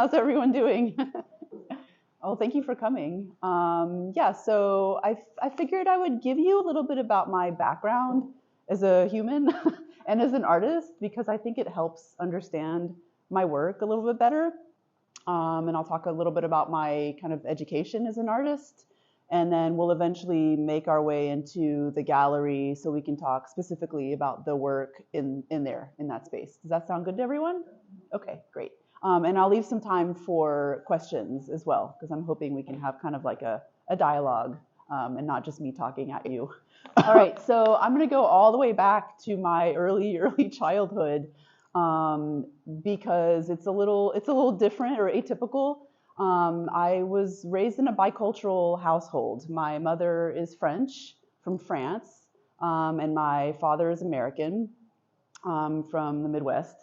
How's everyone doing? Oh, thank you for coming. Yeah, so I figured I would give you a little bit about my background as a human and as an artist because I think it helps understand my work a little bit better. And I'll talk a little bit about my kind of education as an artist. And then we'll eventually make our way into the gallery so we can talk specifically about the work in there, in that space. Does that sound good to everyone? Okay, great. And I'll leave some time for questions as well, because I'm hoping we can have kind of like a dialogue and not just me talking at you. All right, so I'm going to go all the way back to my early childhood because it's a little different or atypical. I was raised in a bicultural household. My mother is French from France, and my father is American from the Midwest.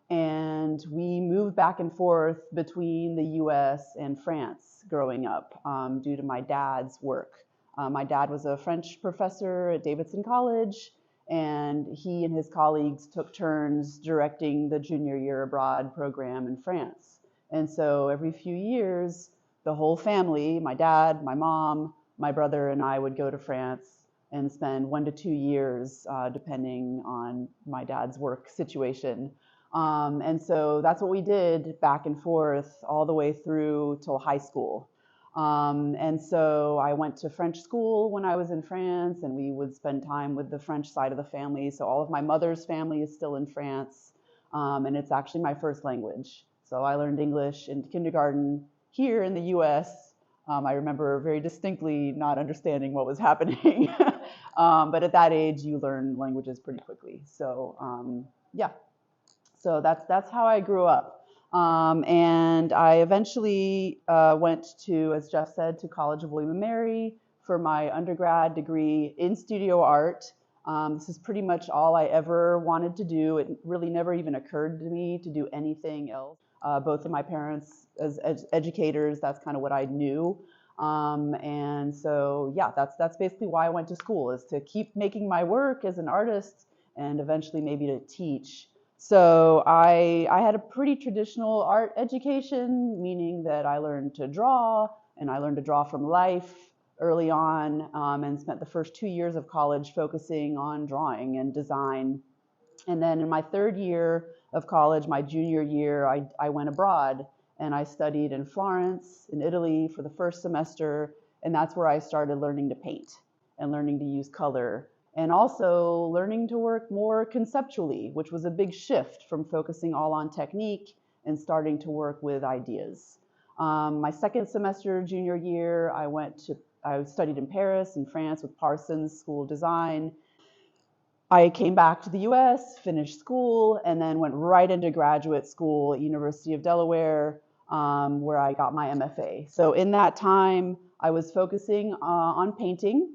And we moved back and forth between the US and France growing up due to my dad's work. My dad was a French professor at Davidson College, and he and his colleagues took turns directing the junior year abroad program in France. And so every few years, the whole family, my dad, my mom, my brother, and I would go to France and spend 1 to 2 years, depending on my dad's work situation. And so that's what we did back and forth all the way through till high school. And so I went to French school when I was in France, and we would spend time with the French side of the family. So all of my mother's family is still in France, and it's actually my first language. So I learned English in kindergarten here in the US. I remember very distinctly not understanding what was happening. But at that age, you learn languages pretty quickly. So yeah, so that's how I grew up. And I eventually went to, as Jeff said, to College of William and Mary for my undergrad degree in studio art. This is pretty much all I ever wanted to do. It really never even occurred to me to do anything else. Both of my parents as educators, that's kind of what I knew. And so, yeah, that's basically why I went to school, is to keep making my work as an artist and eventually maybe to teach. So I had a pretty traditional art education, meaning that I learned to draw, and I learned to draw from life early on, and spent the first 2 years of college focusing on drawing and design. And then in my third year of college, my junior year, I went abroad and I studied in Florence, in Italy for the first semester, and that's where I started learning to paint and learning to use color, and also learning to work more conceptually, which was a big shift from focusing all on technique and starting to work with ideas. My second semester, junior year, I studied in Paris, in France, with Parsons School of Design. I came back to the US, finished school, and then went right into graduate school at University of Delaware, where I got my MFA. So in that time, I was focusing on painting.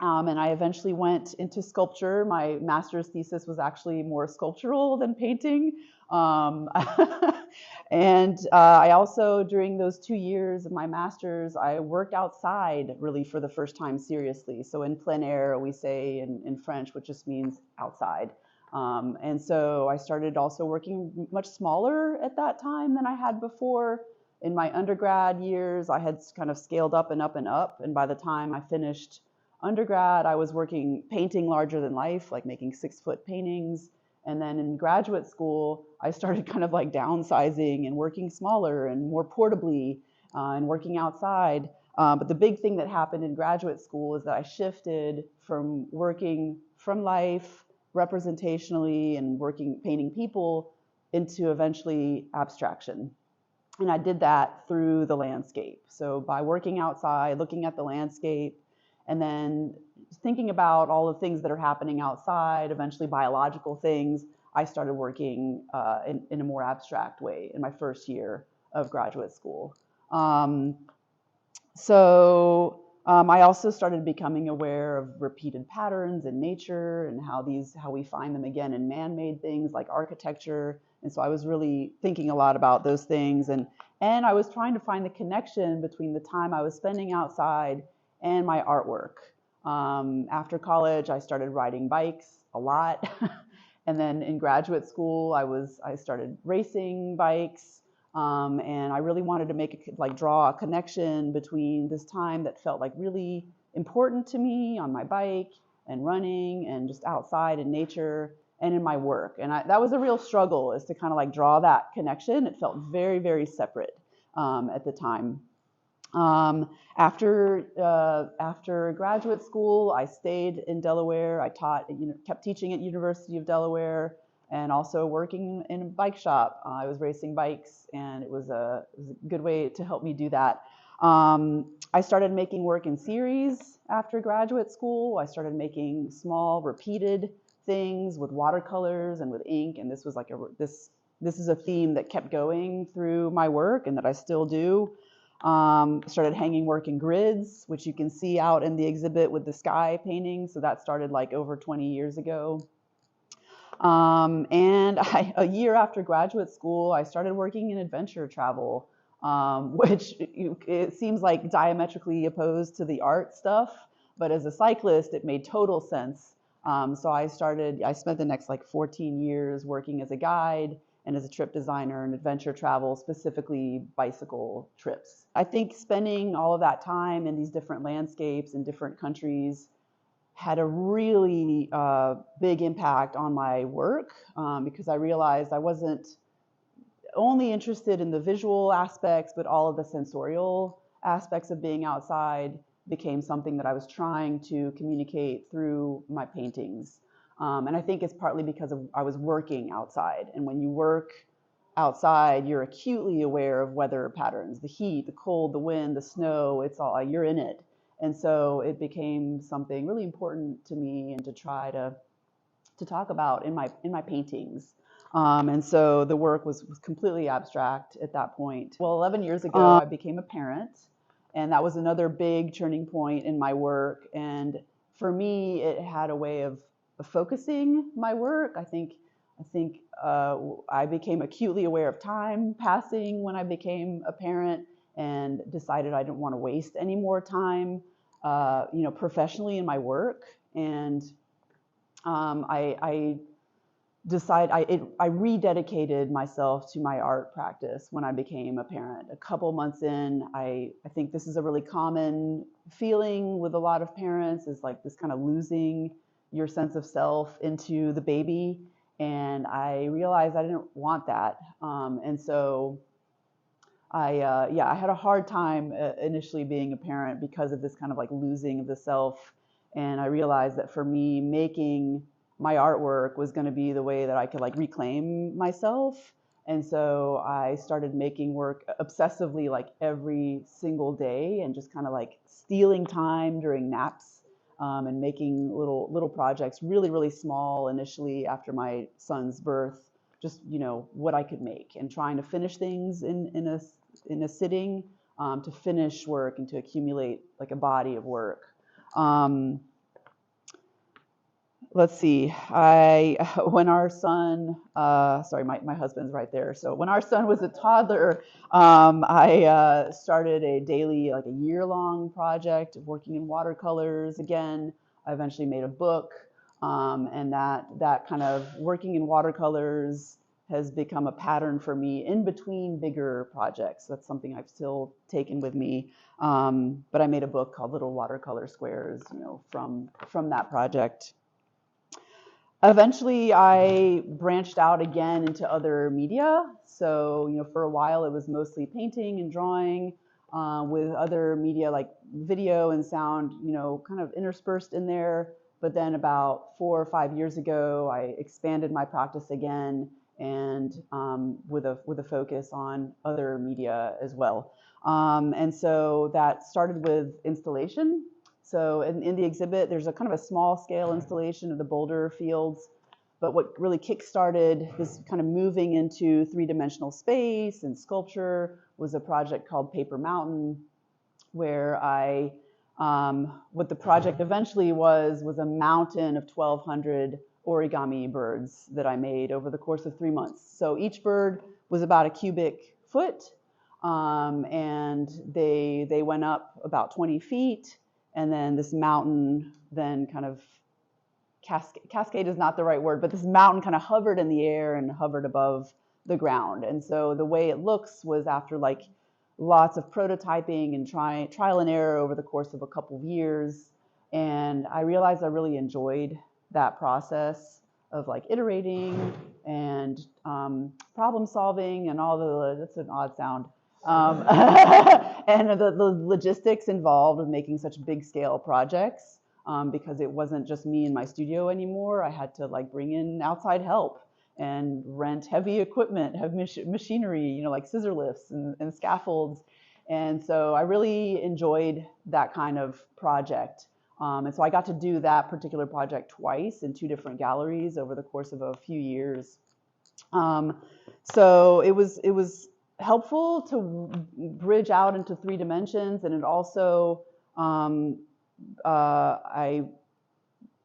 And I eventually went into sculpture. My master's thesis was actually more sculptural than painting. And I also, during those 2 years of my master's, I worked outside really for the first time seriously. So in plein air, we say in French, which just means outside. And so I started also working much smaller at that time than I had before. In my undergrad years, I had kind of scaled up and up and up. And by the time I finished undergrad, I was painting larger than life, like making 6-foot paintings. And then in graduate school, I started kind of like downsizing and working smaller and more portably and working outside. But the big thing that happened in graduate school is that I shifted from working from life representationally and painting people into eventually abstraction. And I did that through the landscape. So by working outside, looking at the landscape, and then thinking about all the things that are happening outside, eventually biological things, I started working in a more abstract way in my first year of graduate school. I also started becoming aware of repeated patterns in nature and how we find them again in man-made things like architecture. And so I was really thinking a lot about those things. And I was trying to find the connection between the time I was spending outside and my artwork. After college, I started riding bikes a lot. And then in graduate school, I started racing bikes. And I really wanted to draw a connection between this time that felt like really important to me on my bike and running and just outside in nature and in my work. And that was a real struggle, is to kind of like draw that connection. It felt very, very separate at the time. After graduate school, I stayed in Delaware. I kept teaching at University of Delaware, and also working in a bike shop. I was racing bikes, and it was a good way to help me do that. I started making work in series after graduate school. I started making small, repeated things with watercolors and with ink, and this was like this is a theme that kept going through my work and that I still do. Started hanging work in grids, which you can see out in the exhibit with the sky painting. So that started like over 20 years ago. And a year after graduate school, I started working in adventure travel, which it seems like diametrically opposed to the art stuff. But as a cyclist, it made total sense. So I spent the next like 14 years working as a guide and as a trip designer in adventure travel, specifically bicycle trips. I think spending all of that time in these different landscapes in different countries had a really big impact on my work, because I realized I wasn't only interested in the visual aspects, but all of the sensorial aspects of being outside became something that I was trying to communicate through my paintings. And I think it's partly because I was working outside. And when you work outside, you're acutely aware of weather patterns, the heat, the cold, the wind, the snow, you're in it. And so it became something really important to me and to try to talk about in my paintings. And so the work was completely abstract at that point. Well, 11 years ago, I became a parent, and that was another big turning point in my work. And for me, it had a way of focusing my work. I think I became acutely aware of time passing when I became a parent, and decided I didn't want to waste any more time, professionally in my work. And I rededicated myself to my art practice when I became a parent. A couple months in, I think this is a really common feeling with a lot of parents, is like this kind of losing your sense of self into the baby. And I realized I didn't want that. And so I had a hard time initially being a parent because of this kind of like losing of the self. And I realized that for me, making my artwork was going to be the way that I could like reclaim myself. And so I started making work obsessively, like every single day, and just kind of like stealing time during naps, and making little projects, really, really small initially after my son's birth, just, what I could make, and trying to finish things in a sitting, to finish work and to accumulate like a body of work. Let's see, when our son, sorry, my husband's right there. So when our son was a toddler, I started a daily, like a year-long project of working in watercolors. Again, I eventually made a book, and that kind of working in watercolors has become a pattern for me in between bigger projects. That's something I've still taken with me. But I made a book called Little Watercolor Squares, from that project. Eventually, I branched out again into other media. So, for a while, it was mostly painting and drawing, with other media like video and sound, kind of interspersed in there. But then about 4 or 5 years ago, I expanded my practice again, and with a focus on other media as well. And so that started with installation. So in the exhibit, there's a kind of a small scale installation of the boulder fields. But what really kickstarted this kind of moving into three-dimensional space and sculpture was a project called Paper Mountain, where what the project eventually was a mountain of 1,200 origami birds that I made over the course of 3 months. So each bird was about a cubic foot, and they went up about 20 feet. And then this mountain then kind of cascade is not the right word, but this mountain kind of hovered in the air and hovered above the ground. And so the way it looks was after like lots of prototyping and trial and error over the course of a couple of years. And I realized I really enjoyed that process of like iterating and problem solving and all the, that's an odd sound, and the logistics involved with making such big scale projects, because it wasn't just me in my studio anymore. I had to like bring in outside help and rent heavy equipment, have machinery, you know, like scissor lifts and scaffolds. And so I really enjoyed that kind of project. And so I got to do that particular project twice in 2 different galleries over the course of a few years. So it was helpful to bridge out into 3 dimensions, and it also I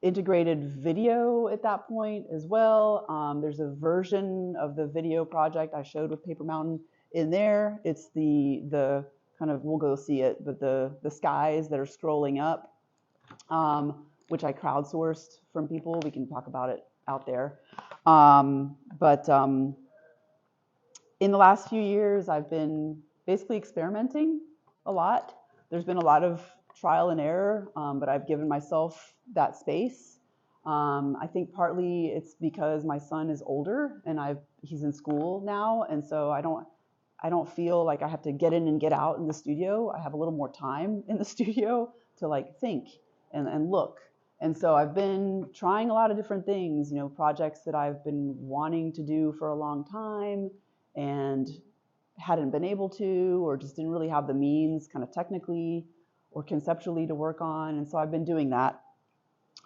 integrated video at that point as well. There's a version of the video project I showed with Paper Mountain in there. It's the kind of, we'll go see it, but the skies that are scrolling up, which I crowdsourced from people. We can talk about it out there. But in the last few years, I've been basically experimenting a lot. There's been a lot of trial and error, but I've given myself that space. I think partly it's because my son is older and he's in school now, and so I don't feel like I have to get in and get out in the studio. I have a little more time in the studio to like think and look. And so I've been trying a lot of different things, you know, projects that I've been wanting to do for a long time and hadn't been able to, or just didn't really have the means kind of technically or conceptually to work on. And so I've been doing that.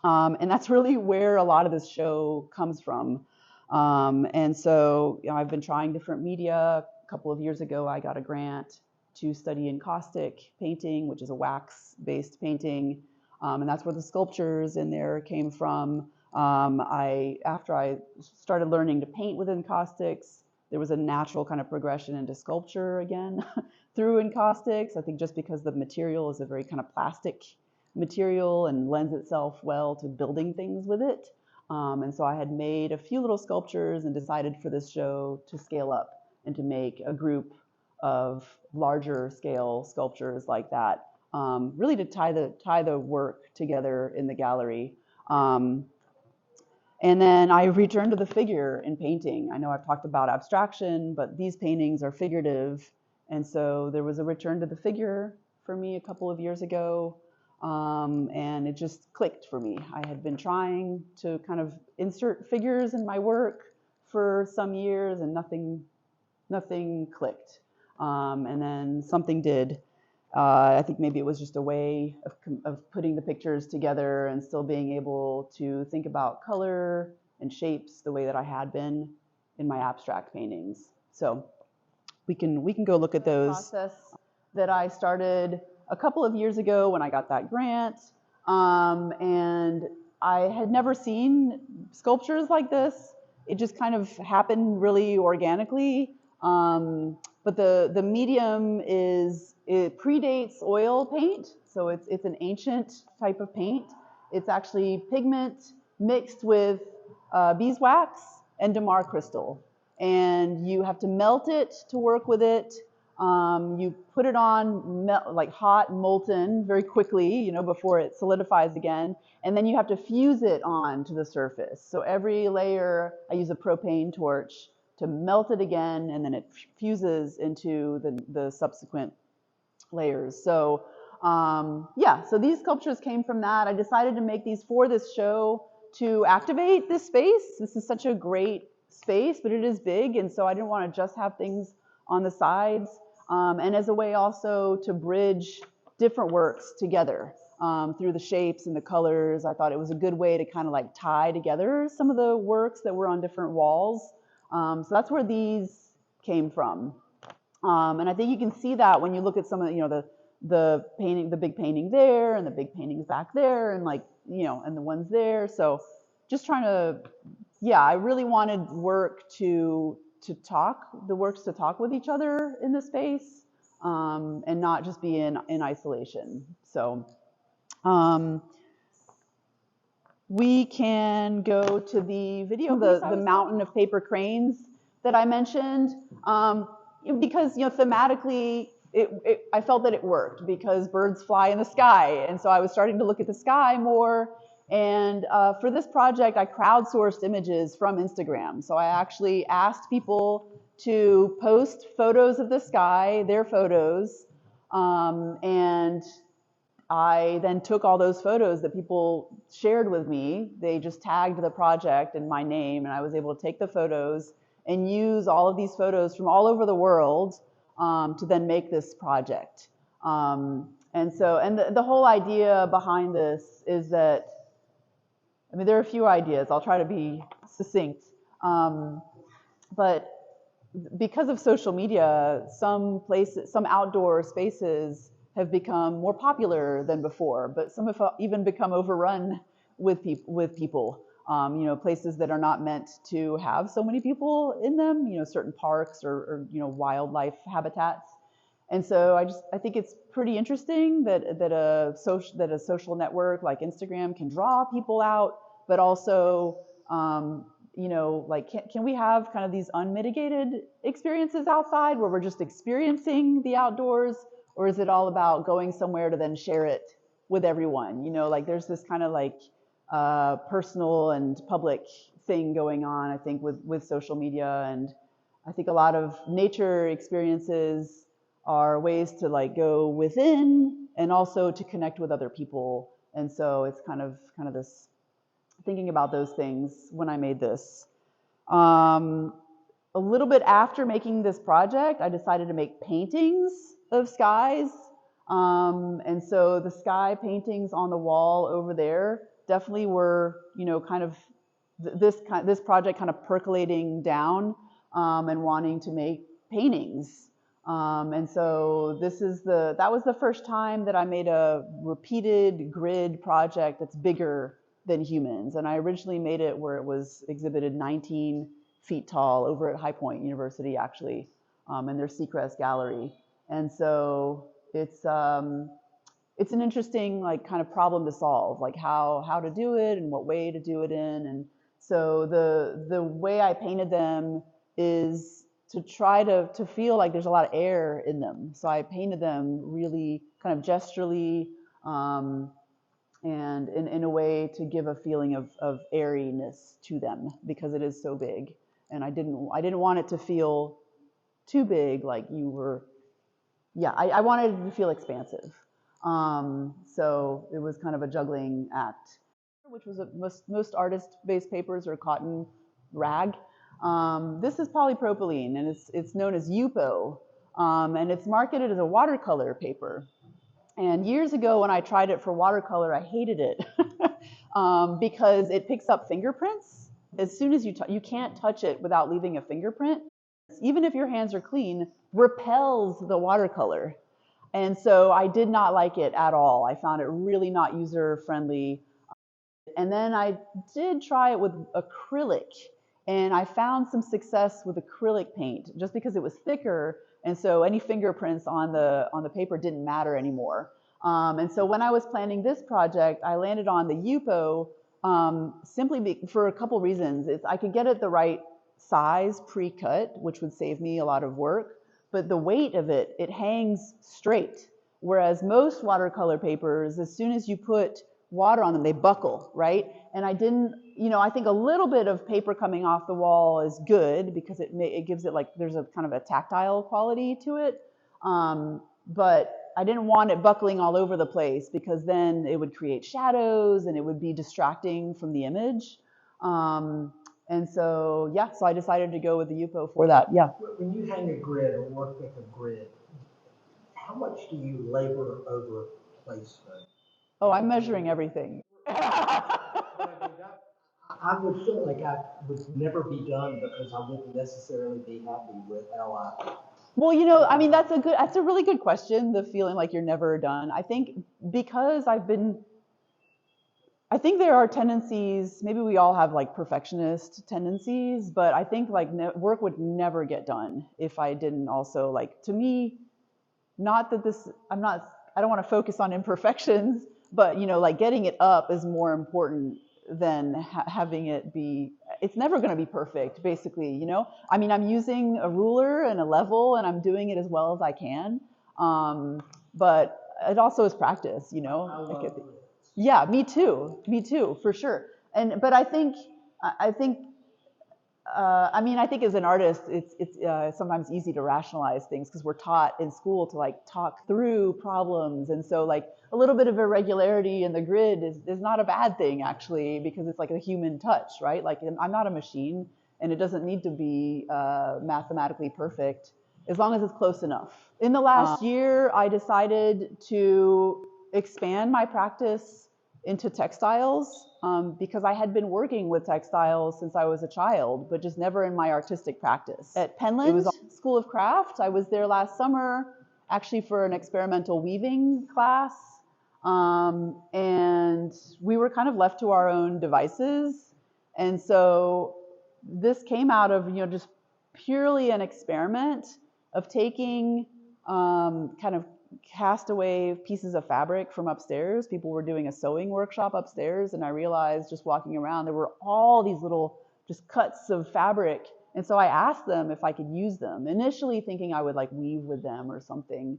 And that's really where a lot of this show comes from. And so, you know, I've been trying different media. A couple of years ago, I got a grant to study encaustic painting, which is a wax-based painting. And that's where the sculptures in there came from. After I started learning to paint with encaustics, there was a natural kind of progression into sculpture again through encaustics. I think just because the material is a very kind of plastic material and lends itself well to building things with it. And so I had made a few little sculptures and decided for this show to scale up and to make a group of larger scale sculptures like that, really to tie the work together in the gallery. And then I returned to the figure in painting. I know I've talked about abstraction, but these paintings are figurative. And so there was a return to the figure for me a couple of years ago. And it just clicked for me. I had been trying to kind of insert figures in my work for some years, and nothing clicked. And then something did. I think maybe it was just a way of putting the pictures together and still being able to think about color and shapes the way that I had been in my abstract paintings. So we can go look at those. Process that I started a couple of years ago when I got that grant, and I had never seen sculptures like this. It just kind of happened really organically. But the medium it predates oil paint, so it's an ancient type of paint. It's actually pigment mixed with beeswax and damar crystal, and you have to melt it to work with it. You put it on like hot molten very quickly, you know, before it solidifies again, and then you have to fuse it on to the surface. So every layer, I use a propane torch to melt it again, and then it fuses into the subsequent layers. So yeah, so these sculptures came from that. I decided to make these for this show to activate this space. This is such a great space, but it is big, and so I didn't want to just have things on the sides. And as a way also to bridge different works together through the shapes and the colors. I thought it was a good way to kind of like tie together some of the works that were on different walls. So that's where these came from. And I think you can see that when you look at some of the, you know, the painting, the big painting there, and the big paintings back there, and like, you know, and the ones there. So just trying to, yeah, I really wanted works to talk with each other in the space, and not just be in isolation. So we can go to the video, the mountain of paper cranes. that I mentioned, because thematically I felt that it worked because birds fly in the sky, and so I was starting to look at the sky more. And for this project, I crowdsourced images from Instagram. So I actually asked people to post photos of the sky, their photos, and I then took all those photos that people shared with me. They just tagged the project in my name, and I was able to take the photos and use all of these photos from all over the world to then make this project. And the whole idea behind this is that, I mean, there are a few ideas. I'll try to be succinct. But because of social media, some outdoor spaces have become more popular than before, but some have even become overrun with people. Places that are not meant to have so many people in them. Certain parks or wildlife habitats. And so I think it's pretty interesting that a social network like Instagram can draw people out, but also can we have kind of these unmitigated experiences outside where we're just experiencing the outdoors, or is it all about going somewhere to then share it with everyone? There's this kind of personal and public thing going on, I think, with social media. And I think a lot of nature experiences are ways to go within and also to connect with other people. And so it's kind of this thinking about those things when I made this. A little bit after making this project, I decided to make paintings of skies. And so the sky paintings on the wall over there definitely were, kind of this project kind of percolating down and wanting to make paintings. And so that was the first time that I made a repeated grid project that's bigger than humans. And I originally made it where it was exhibited 19 feet tall over at High Point University, actually, in their Seacrest gallery. And so it's an interesting kind of problem to solve, how to do it and what way to do it in. And so the way I painted them is to try to feel like there's a lot of air in them. So I painted them really kind of gesturally, and in a way to give a feeling of airiness to them because it is so big. And I didn't want it to feel too big, like you were. Yeah, I wanted it to feel expansive. So it was kind of a juggling act, which was most artist-based papers are cotton rag. This is polypropylene, and it's known as UPO, and it's marketed as a watercolor paper. And years ago, when I tried it for watercolor, I hated it because it picks up fingerprints. As soon as you can't touch it without leaving a fingerprint. Even if your hands are clean, repels the watercolor. And so I did not like it at all. I found it really not user-friendly. And then I did try it with acrylic, and I found some success with acrylic paint just because it was thicker, and so any fingerprints on the paper didn't matter anymore. And so when I was planning this project, I landed on the UPO simply for a couple reasons. I could get it the right size pre-cut, which would save me a lot of work, but the weight of it hangs straight. Whereas most watercolor papers, as soon as you put water on them, they buckle, right? And I didn't, I think a little bit of paper coming off the wall is good because it gives it there's a kind of a tactile quality to it. But I didn't want it buckling all over the place because then it would create shadows and it would be distracting from the image. And so, yeah, so I decided to go with the UPO for that, yeah. When you hang a grid or work with a grid, how much do you labor over placement? Oh, I'm measuring everything. I would feel like I would never be done because I wouldn't necessarily be happy with how I. Well, I mean, that's a really good question, the feeling like you're never done. I think because I think there are tendencies, maybe we all have perfectionist tendencies, but I think work would never get done if I didn't also to me, not that this, I don't want to focus on imperfections, but getting it up is more important than having it be it's never going to be perfect, basically, you know? I mean, I'm using a ruler and a level and I'm doing it as well as I can. But it also is practice, you know? I love grids. Yeah, me too, for sure. But I think I mean, I think as an artist, it's sometimes easy to rationalize things because we're taught in school to like talk through problems, and so like a little bit of irregularity in the grid is not a bad thing actually because it's like a human touch, right? Like I'm not a machine, and it doesn't need to be mathematically perfect as long as it's close enough. In the last year, I decided to expand my practice into textiles because I had been working with textiles since I was a child, but just never in my artistic practice. At Penland School of Craft, I was there last summer actually for an experimental weaving class. And we were kind of left to our own devices. And so this came out of, you know, just purely an experiment of taking kind of castaway pieces of fabric from upstairs. People were doing a sewing workshop upstairs, and I realized just walking around there were all these little just cuts of fabric. And so I asked them if I could use them, initially thinking I would like weave with them or something.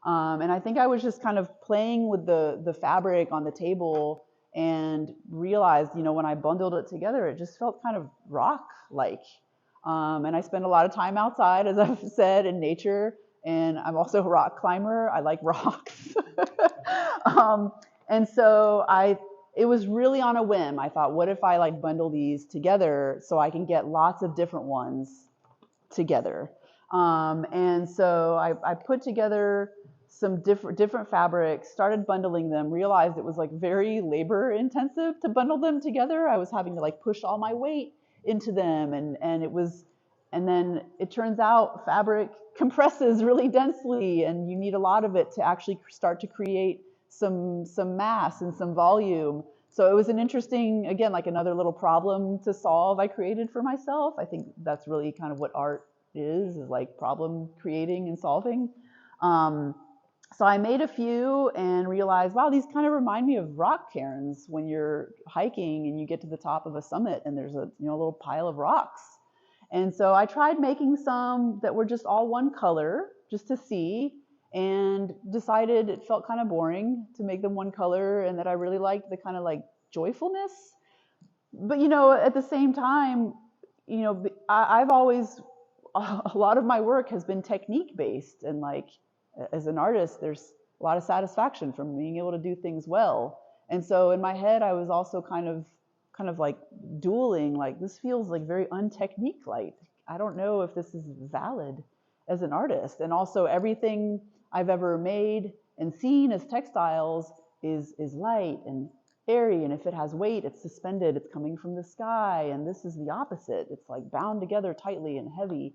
And I think I was just kind of playing with the fabric on the table and realized, you know, when I bundled it together, it just felt kind of rock-like. And I spend a lot of time outside, as I've said, in nature. And I'm also a rock climber. I like rocks. And so it was really on a whim. I thought, what if I like bundle these together so I can get lots of different ones together? And so I put together some different fabrics, started bundling them, realized it was like very labor intensive to bundle them together. I was having to like push all my weight into them, and then it turns out fabric compresses really densely, and you need a lot of it to actually start to create some mass and some volume. So it was an interesting, again, like another little problem to solve I created for myself. I think that's really kind of what art is like problem creating and solving. So I made a few and realized, wow, these kind of remind me of rock cairns when you're hiking and you get to the top of a summit and there's a little pile of rocks. And so I tried making some that were just all one color just to see, and decided it felt kind of boring to make them one color and that I really liked the kind of like joyfulness. But, you know, at the same time, you know, I've always, a lot of my work has been technique based, and like as an artist, there's a lot of satisfaction from being able to do things well. And so in my head, I was also kind of like dueling, like this feels like very untechnique-like. I don't know if this is valid as an artist. And also everything I've ever made and seen as textiles is light and airy, and if it has weight, it's suspended, it's coming from the sky, and this is the opposite. It's like bound together tightly and heavy.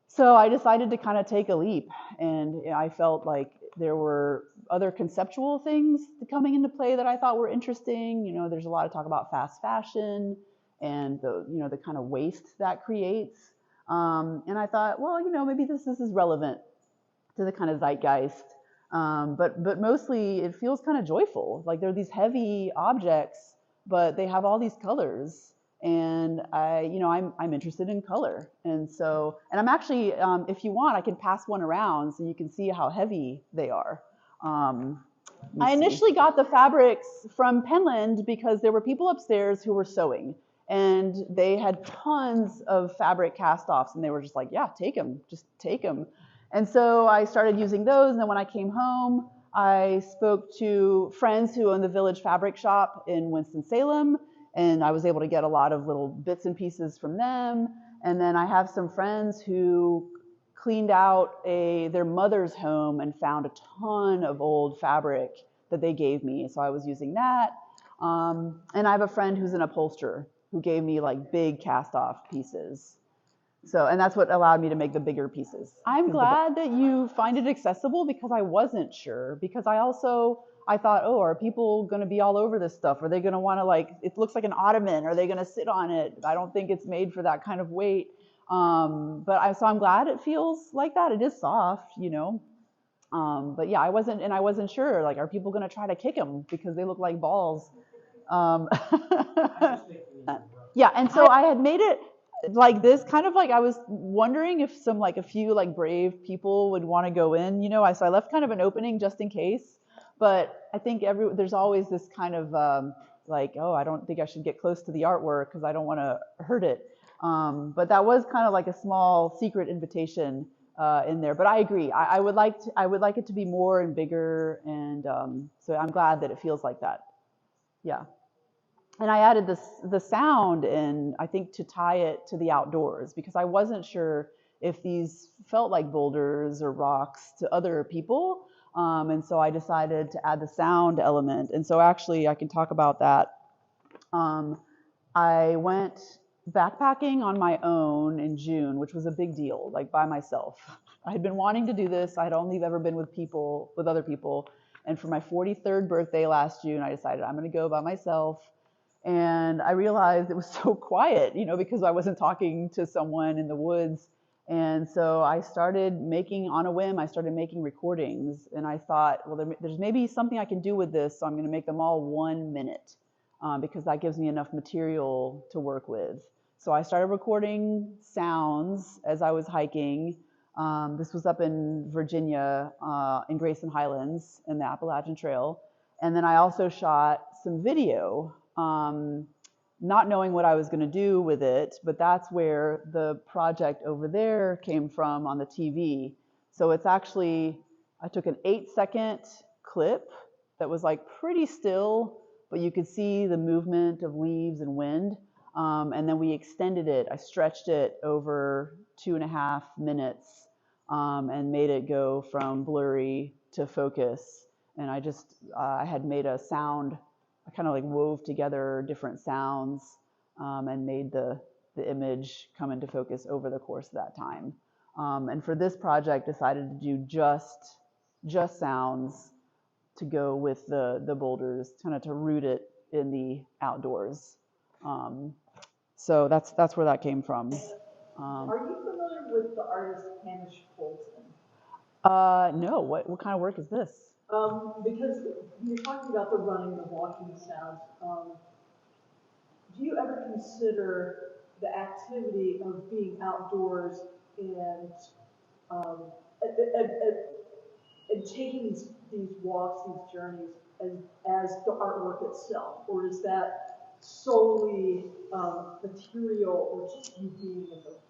So I decided to kind of take a leap, and I felt like there were other conceptual things coming into play that I thought were interesting. You know, there's a lot of talk about fast fashion and the kind of waste that creates. And I thought, well, you know, maybe this is relevant to the kind of zeitgeist. But mostly it feels kind of joyful. Like they're these heavy objects, but they have all these colors. And I'm interested in color. And so, and I'm actually, if you want, I can pass one around so you can see how heavy they are. I initially got the fabrics from Penland because there were people upstairs who were sewing, and they had tons of fabric cast-offs, and they were just like, yeah, take them, just take them. And so I started using those, and then when I came home, I spoke to friends who own the Village Fabric Shop in Winston-Salem, and I was able to get a lot of little bits and pieces from them. And then I have some friends who cleaned out their mother's home and found a ton of old fabric that they gave me. So I was using that. And I have a friend who's an upholsterer who gave me like big cast off pieces. So, and that's what allowed me to make the bigger pieces. I'm glad that you find it accessible because I wasn't sure. Because I thought, oh, are people going to be all over this stuff? Are they going to want to like, it looks like an ottoman. Are they going to sit on it? I don't think it's made for that kind of weight. So I'm glad it feels like that. It is soft, you know. But yeah, I wasn't sure. Like, are people going to try to kick them because they look like balls? I just think we need to rough Yeah, and so I had made it like this, kind of like I was wondering if a few like brave people would want to go in, so I left kind of an opening just in case. But I think there's always this kind of like, oh, I don't think I should get close to the artwork because I don't want to hurt it. But that was kind of like a small secret invitation in there. But I agree. I would like it to be more and bigger, and so I'm glad that it feels like that. Yeah. And I added the sound in, I think, to tie it to the outdoors, because I wasn't sure if these felt like boulders or rocks to other people. And so I decided to add the sound element. And so actually I can talk about that. Um, I went backpacking on my own in June, which was a big deal, like by myself. I had been wanting to do this. I had only ever been with other people. And for my 43rd birthday last June, I decided I'm going to go by myself. And I realized it was so quiet, because I wasn't talking to someone in the woods. And so I started making, on a whim, I started making recordings. And I thought, well, there's maybe something I can do with this. So I'm going to make them all 1 minute, because that gives me enough material to work with. So I started recording sounds as I was hiking. This was up in Virginia, in Grayson Highlands in the Appalachian Trail. And then I also shot some video, not knowing what I was going to do with it, but that's where the project over there came from on the TV. So it's actually, I took an 8-second clip that was like pretty still, but you could see the movement of leaves and wind. And then we extended it. I stretched it over 2.5 minutes, and made it go from blurry to focus. And I had made a sound, I kind of like wove together different sounds, and made the image come into focus over the course of that time. And for this project, decided to do just sounds to go with the boulders, kind of to root it in the outdoors. So that's where that came from. Are you familiar with the artist Hamish Bolton? No. What kind of work is this? Because you're talking about the running, the walking sounds. Do you ever consider the activity of being outdoors and um, and taking these walks, these journeys, as the artwork itself, or is that solely material, or just you being in the landscape?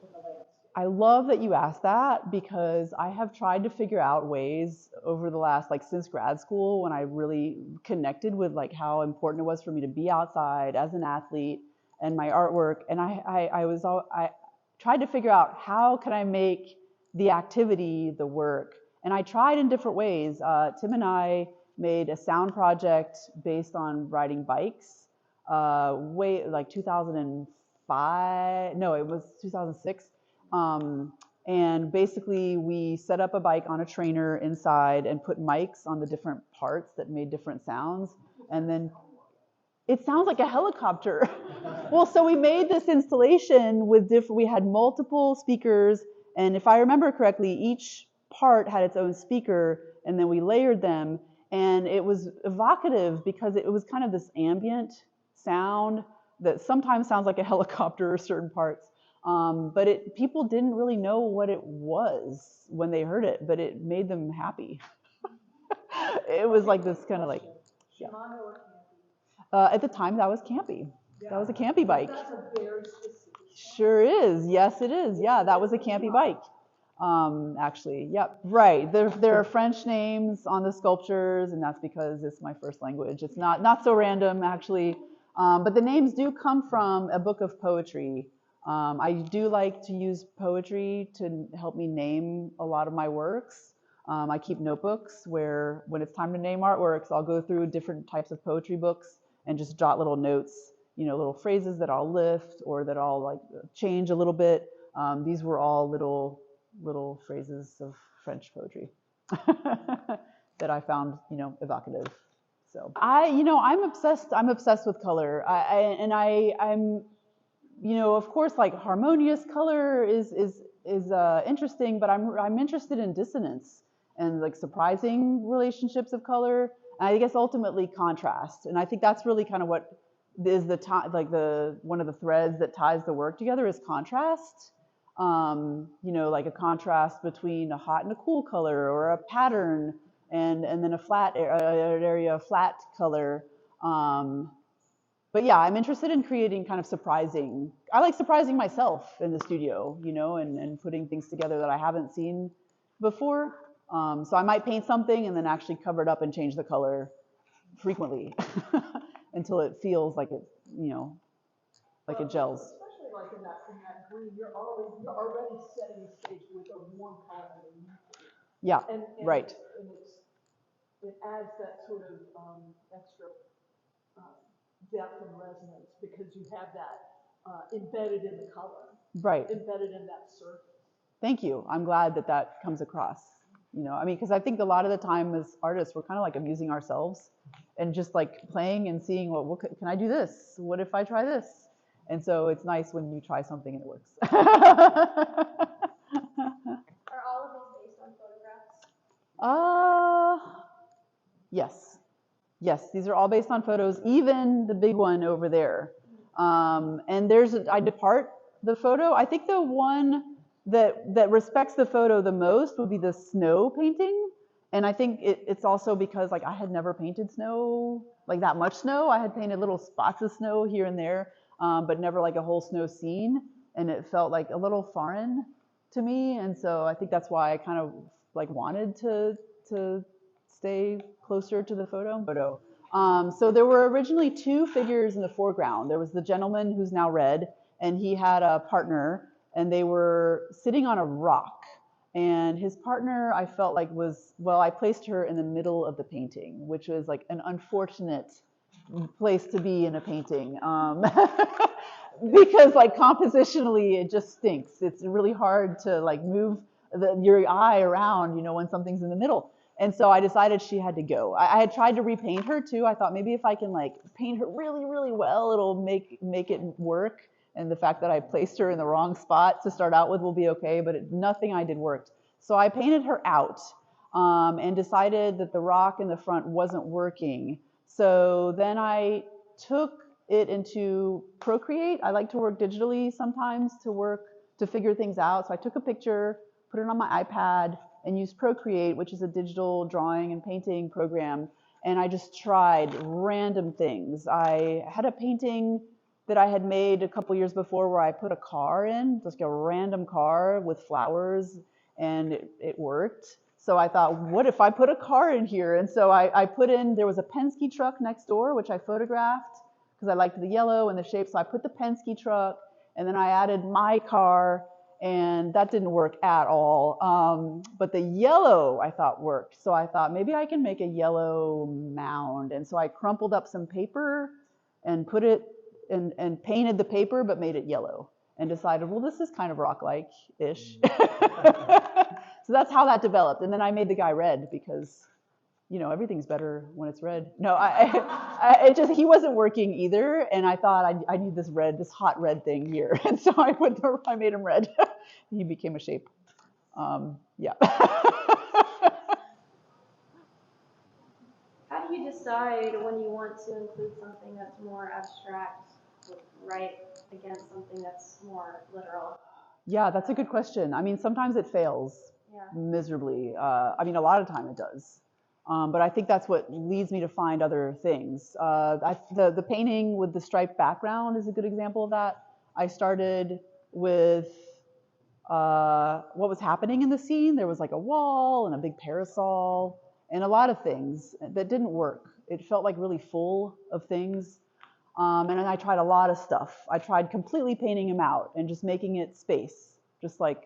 I love that you asked that, because I have tried to figure out ways over the last, like since grad school, when I really connected with like how important it was for me to be outside as an athlete and my artwork. And I tried to figure out how can I make the activity the work. And I tried in different ways. Tim and I made a sound project based on riding bikes, like 2005. No, it was 2006. And basically we set up a bike on a trainer inside and put mics on the different parts that made different sounds. And then it sounds like a helicopter. Well, so we made this installation with we had multiple speakers. And if I remember correctly, each part had its own speaker, and then we layered them. And it was evocative because it was kind of this ambient sound that sometimes sounds like a helicopter or certain parts. But people didn't really know what it was when they heard it, but it made them happy. It was like this kind of like, yeah. At the time, that was campy. Yeah. That was a campy bike. That's a very specific. Sure is. Yes, it is. Yeah, that was a campy bike. Actually, yep, right. There are French names on the sculptures, and that's because it's my first language. It's not so random, actually. But the names do come from a book of poetry. I do like to use poetry to help me name a lot of my works. I keep notebooks where when it's time to name artworks, I'll go through different types of poetry books and just jot little notes, little phrases that I'll lift or that I'll like change a little bit. These were all little phrases of French poetry that I found, evocative. So I'm obsessed with color. I'm of course, like harmonious color is interesting, but I'm interested in dissonance and like surprising relationships of color. And I guess ultimately contrast. And I think that's really kind of what is like one of the threads that ties the work together is contrast. You know, like a contrast between a hot and a cool color, or a pattern and then a flat area, a flat color. But yeah, I'm interested in creating kind of surprising. I like surprising myself in the studio, you know, and putting things together that I haven't seen before. So I might paint something and then actually cover it up and change the color frequently until it feels like it, you know, like it gels. Especially like in that green, you're already setting the stage with a warm color underneath. Yeah, And right. it adds that sort of extra uh, depth and resonance because you have that embedded in the color, Right. embedded in that surface. Thank you. I'm glad that that comes across. You know, I mean, because I think a lot of the time as artists, we're kind of like amusing ourselves and just like playing and seeing what can I do this? What if I try this? And so it's nice when you try something and it works. Are all of these based on photographs? Yes. Yes, these are all based on photos, even the big one over there. And I depart the photo. I think the one that respects the photo the most would be the snow painting. And I think it's also because like I had never painted snow, like that much snow. I had painted little spots of snow here and there, but never like a whole snow scene. And it felt like a little foreign to me. And so I think that's why I kind of like wanted to stay closer to the photo. So there were originally two figures in the foreground. There was the gentleman who's now red, and he had a partner, and they were sitting on a rock. And his partner, I felt like I placed her in the middle of the painting, which was like an unfortunate place to be in a painting. Because like compositionally, it just stinks. It's really hard to like move your eye around, you know, when something's in the middle. And so I decided she had to go. I had tried to repaint her too. I thought maybe if I can like paint her really, really well, it'll make it work. And the fact that I placed her in the wrong spot to start out with will be okay, but nothing I did worked. So I painted her out and decided that the rock in the front wasn't working. So then I took it into Procreate. I like to work digitally sometimes to figure things out. So I took a picture, put it on my iPad, and used Procreate, which is a digital drawing and painting program. And I just tried random things. I had a painting that I had made a couple years before where I put a car in, just a random car with flowers, and it worked. So I thought, what if I put a car in here? And so I put in, there was a Penske truck next door, which I photographed because I liked the yellow and the shape. So I put the Penske truck, and then I added my car, and that didn't work at all. But the yellow I thought worked. So I thought maybe I can make a yellow mound. And so I crumpled up some paper and put it and painted the paper, but made it yellow, and decided, well, this is kind of rock-like-ish. So that's how that developed. And then I made the guy red because, you know, everything's better when it's red. No, he wasn't working either. And I thought I need this hot red thing here. And so I made him red. He became a shape. Yeah. How do you decide when you want to include something that's more abstract, right, against something that's more literal? Yeah, that's a good question. I mean, sometimes it fails miserably. I mean, a lot of time it does. But I think that's what leads me to find other things. The painting with the striped background is a good example of that. I started with what was happening in the scene. There was like a wall and a big parasol and a lot of things that didn't work. It felt like really full of things. And then I tried a lot of stuff. I tried completely painting him out and just making it space, just like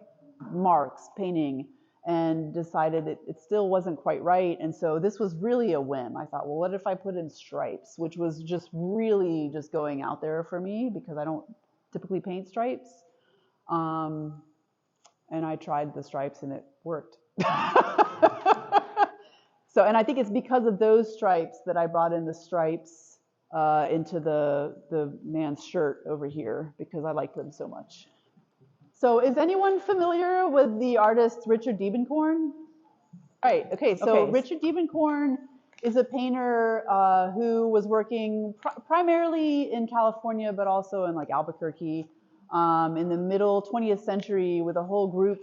marks, painting, and decided it still wasn't quite right. And so this was really a whim. I thought, well, what if I put in stripes, which was just really just going out there for me because I don't typically paint stripes. And I tried the stripes and it worked. So, and I think it's because of those stripes that I brought in the stripes into the man's shirt over here because I liked them so much. So is anyone familiar with the artist Richard Diebenkorn? Right, okay, so Richard Diebenkorn is a painter who was working primarily in California, but also in like Albuquerque in the middle 20th century with a whole group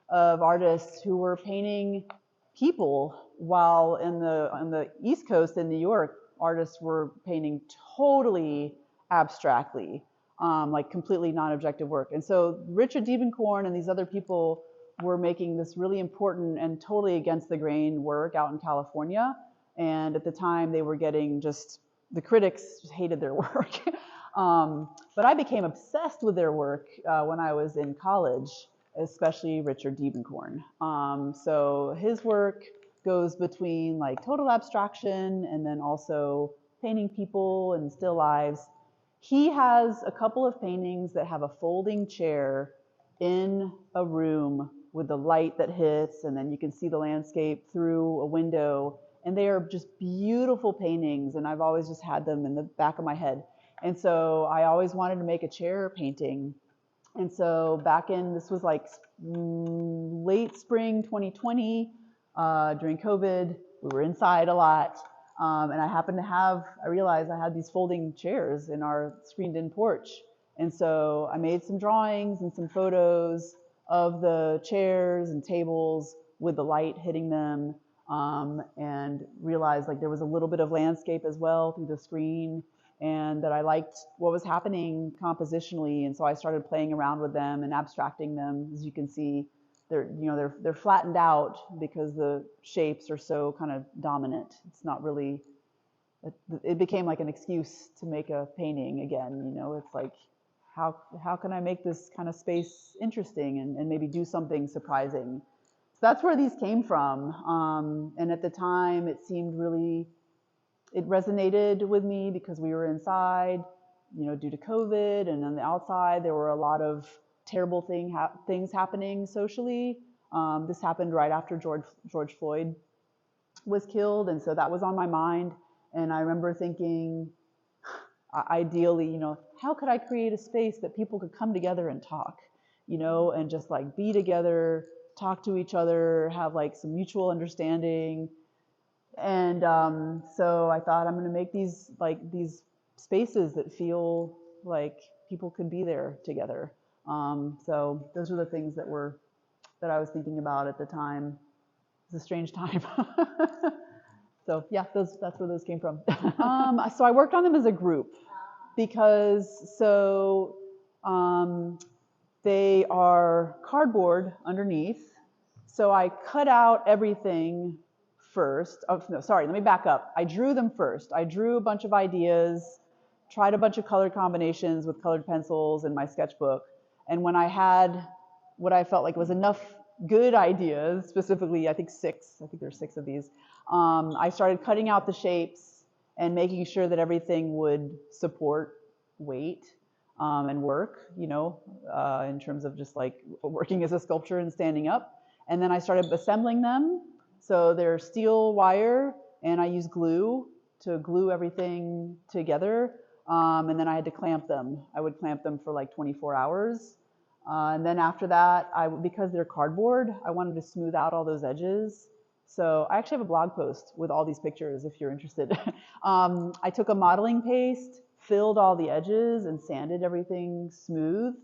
of artists who were painting people, while on the East Coast in New York, artists were painting totally abstractly, like completely non-objective work. And so Richard Diebenkorn and these other people were making this really important and totally against the grain work out in California. And at the time, they were getting just, the critics hated their work. But I became obsessed with their work when I was in college, especially Richard Diebenkorn. So his work goes between like total abstraction and then also painting people and still lives. He has a couple of paintings that have a folding chair in a room with the light that hits, and then you can see the landscape through a window. And they are just beautiful paintings, and I've always just had them in the back of my head. And so I always wanted to make a chair painting. And so back in, this was like late spring 2020, during COVID, we were inside a lot. And I realized I had these folding chairs in our screened-in porch. And so I made some drawings and some photos of the chairs and tables with the light hitting them, and realized like there was a little bit of landscape as well through the screen, and that I liked what was happening compositionally. And so I started playing around with them and abstracting them. As you can see, they're flattened out because the shapes are so kind of dominant. It's not really, it became like an excuse to make a painting again. It's like, how can I make this kind of space interesting and maybe do something surprising? So that's where these came from. And at the time, it resonated with me because we were inside, due to COVID, and on the outside, there were a lot of terrible things happening socially. This happened right after George Floyd was killed, and so that was on my mind. And I remember thinking, ideally, how could I create a space that people could come together and talk, and just like be together, talk to each other, have like some mutual understanding. And so I thought, I'm going to make these spaces that feel like people could be there together. So those were the things that I was thinking about at the time. It's a strange time. So yeah, that's where those came from. So I worked on them as a group because they are cardboard underneath. So I cut out everything first. Oh, no, sorry, let me back up. I drew them first. I drew a bunch of ideas, tried a bunch of color combinations with colored pencils in my sketchbook. And when I had what I felt like was enough good ideas, specifically, I think there's 6 of these, I started cutting out the shapes and making sure that everything would support weight and work, in terms of just like working as a sculpture and standing up. And then I started assembling them. So they're steel wire, and I use glue to glue everything together. And then I had to clamp them. I would clamp them for like 24 hours. And then after that, because they're cardboard, I wanted to smooth out all those edges. So I actually have a blog post with all these pictures if you're interested. I took a modeling paste, filled all the edges, and sanded everything smooth,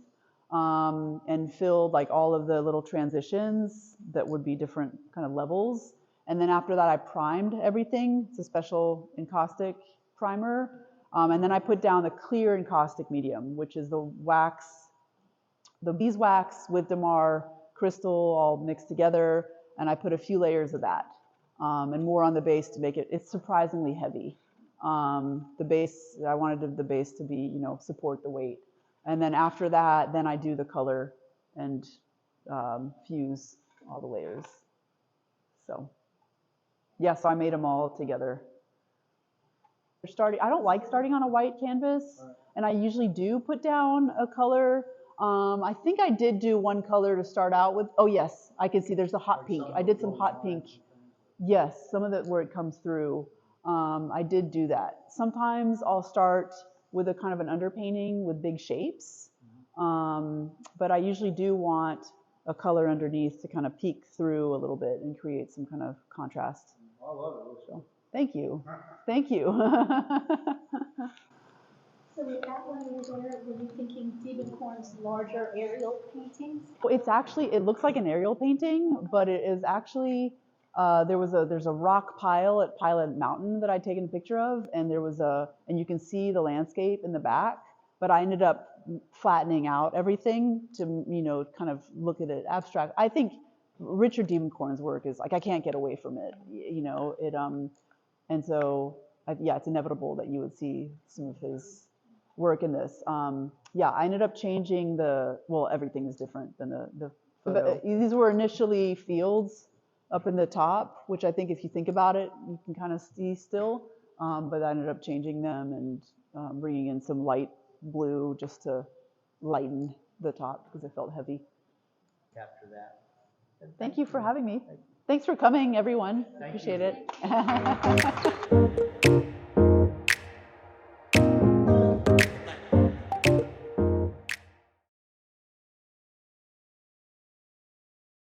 and filled like all of the little transitions that would be different kind of levels. And then after that, I primed everything. It's a special encaustic primer. And then I put down the clear encaustic medium, which is the beeswax with Damar crystal all mixed together. And I put a few layers of that, and more on the base to make it's surprisingly heavy. The base, I wanted the base to be, support the weight. And then after that, then I do the color and fuse all the layers. So yeah, so I made them all together. I don't like starting on a white canvas, and I usually do put down a color. I think I did do one color to start out with. Oh yes, I can see there's a hot pink. I did some hot pink. Yes, some of it where it comes through. I did do that. Sometimes I'll start with a kind of an underpainting with big shapes, but I usually do want a color underneath to kind of peek through a little bit and create some kind of contrast. I love it. So. Thank you. Thank you. So with that one over there, were you thinking Diebenkorn's larger aerial paintings? It's actually, it looks like an aerial painting, but it is actually, there's a rock pile at Pilot Mountain that I'd taken a picture of, and and you can see the landscape in the back, but I ended up flattening out everything to, kind of look at it abstract. I think Richard Diebenkorn's work is like, I can't get away from it, and so, yeah, it's inevitable that you would see some of his work in this. Yeah, I ended up changing everything is different than the photo. These were initially fields up in the top, which I think if you think about it, you can kind of see still, but I ended up changing them and bringing in some light blue just to lighten the top because it felt heavy. Capture that. Thank you for having me. Thanks for coming, everyone. Appreciate it.